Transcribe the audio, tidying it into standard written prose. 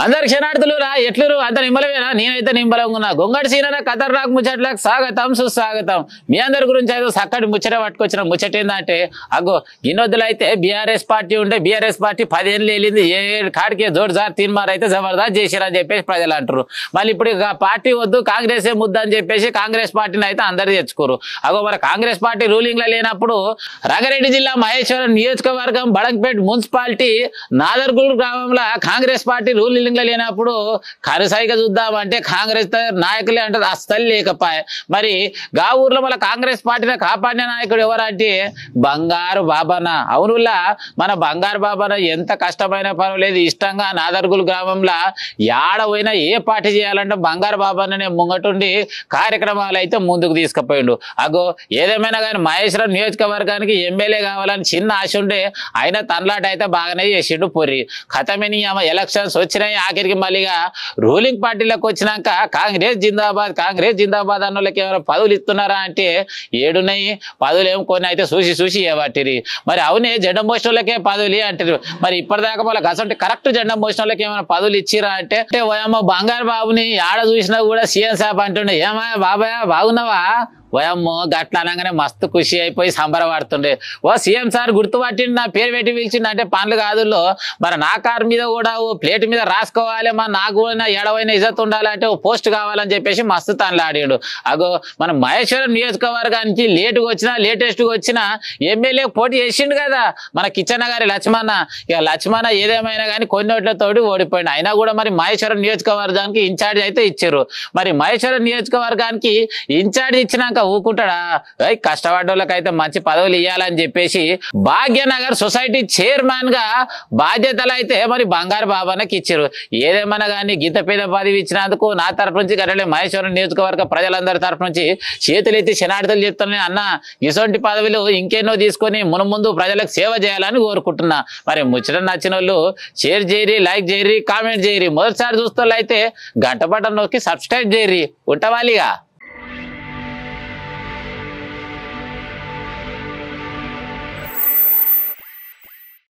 అందరు క్షణార్థులు రా ఎట్లు అంత నిమ్మలమేనా? నేనైతే నిమ్మలంగా ఉన్నా. గొంగడి సీనన ఖతర్నాక్ ముచ్చట్లకు స్వాగతం సుస్వాగతం. మీ అందరి గురించి అయితే చక్కటి ముచ్చట పట్టుకొచ్చిన ముచ్చట ఏంటంటే అగో ఇన్నొద్దులు అయితే బీఆర్ఎస్ పార్టీ ఉంటే బీఆర్ఎస్ పార్టీ 10 ఏళ్ళు వెళ్ళింది. ఏ కాడికి జోరుజారు తీర్మారు అయితే జబర్దస్త్ చేసిరని చెప్పేసి ప్రజలు అంటారు. మళ్ళీ ఇప్పుడు పార్టీ వద్దు కాంగ్రెసే ముద్ద అని చెప్పేసి కాంగ్రెస్ పార్టీని అయితే అందరు తెచ్చుకోరు. అగో మరి కాంగ్రెస్ పార్టీ రూలింగ్ లో లేనప్పుడు రంగారెడ్డి జిల్లా మహేశ్వరం నియోజకవర్గం బడంగపేట మున్సిపాలిటీ నాదర్గూడ గ్రామంలో కాంగ్రెస్ పార్టీ రూలింగ్ లేనప్పుడు కనసాయిగా చూద్దామంటే కాంగ్రెస్ నాయకులే అంటారు అస్సలు లేకపోయా. మరి గా ఊర్లో మళ్ళీ కాంగ్రెస్ పార్టీని కాపాడిన నాయకుడు ఎవరంటే బంగారు బాబన్న. అవునులా మన బంగారు బాబన్న ఎంత కష్టమైన పర్వాలేదు ఇష్టంగా నాదర్గుల్ గ్రామంలో యాడ పోయినా ఏ పార్టీ చేయాలంటే బంగారు బాబన్ననే ముంగటుండి కార్యక్రమాలు అయితే ముందుకు తీసుకుపోయిండు. అగో ఏదేమైనా కానీ మహేశ్వరం నియోజకవర్గానికి ఎమ్మెల్యే కావాలని చిన్న ఆశ ఉండే ఆయన తనలాట అయితే బాగానే చేసిండు. పొర్రి కథమని ఎలక్షన్స్ వచ్చినాయి. ఆఖరికి మళ్ళీగా రూలింగ్ పార్టీలకు వచ్చినాక కాంగ్రెస్ జిందాబాద్ అన్నోళ్ళకి ఏమైనా పదవులు ఇస్తున్నారా అంటే ఏడున్నాయి పదవులు ఏమో కొన్ని అయితే చూసి ఏవాటిరి. మరి అవునే జెండా మోసిన వాళ్ళకే పదవులు అంటారు. మరి ఇప్పటిదాకా వాళ్ళకి అసలు కరెక్ట్ జెండా మోసిన వాళ్ళకి ఏమైనా పదవులు ఇచ్చిరా అంటే ఓయమ్మ బంగారు బాబుని ఆడ చూసినా కూడా సీఎం సాబ్ అంటుండే ఏమా బాబాయ్ బాగున్నావా ఓయమ్మో గట్ల అనగానే మస్తు ఖుషి అయిపోయి సంబరపడుతుండే. ఓ సీఎం సార్ గుర్తుపట్టిండు నా పేరు పెట్టి పిలిచిండు అంటే పనులు కాదుల్లో మరి నా కారు మీద కూడా ఓ ప్లేట్ మీద రాసుకోవాలి మా నాకు కూడా ఎడవైన ఇజ్జత్ ఉండాలంటే ఓ పోస్ట్ కావాలని చెప్పేసి మస్తు తనలాడాడు. అగో మన మహేశ్వరం నియోజకవర్గానికి లేటెస్ట్గా వచ్చిన ఎమ్మెల్యే పోటీ చేసిండు కదా మన కిచ్చన్న గారి లక్ష్మణ. ఇక లక్ష్మణ ఏదేమైనా కానీ కొన్ని ఓట్లతోటి ఓడిపోయిండు. అయినా కూడా మరి మహేశ్వరం నియోజకవర్గానికి ఇన్ఛార్జ్ అయితే ఇచ్చారు. మరి మహేశ్వరం నియోజకవర్గానికి ఇన్ఛార్జ్ ఇచ్చినాక ఊకుంటాడా? కష్టపడ్డోళ్ళకైతే మంచి పదవులు ఇవ్వాలని చెప్పేసి భాగ్యనగర్ సొసైటీ చైర్మన్ గా బాధ్యతలు అయితే మరి బంగారు బాబాన్నకి ఇచ్చారు. ఏదేమన్నా కానీ గీత పేద పదవి ఇచ్చినందుకు నా తరఫు నుంచి గట్లే మహేశ్వరం నియోజకవర్గ ప్రజలందరి తరఫు నుంచి చేతులెత్తి శనార్థులు చెప్తున్నాయి. అన్న ఇటువంటి పదవులు ఇంకెన్నో తీసుకొని ముందు ప్రజలకు సేవ చేయాలని కోరుకుంటున్నా. మరి ముచ్చట నచ్చిన వాళ్ళు షేర్ చేయరి, లైక్ చేయరి, కామెంట్ చేయరి. మొదటిసారి చూస్తే అయితే గంట బటన్ నొక్కి సబ్స్క్రైబ్ చేయరి. ఉంటావాలిగా.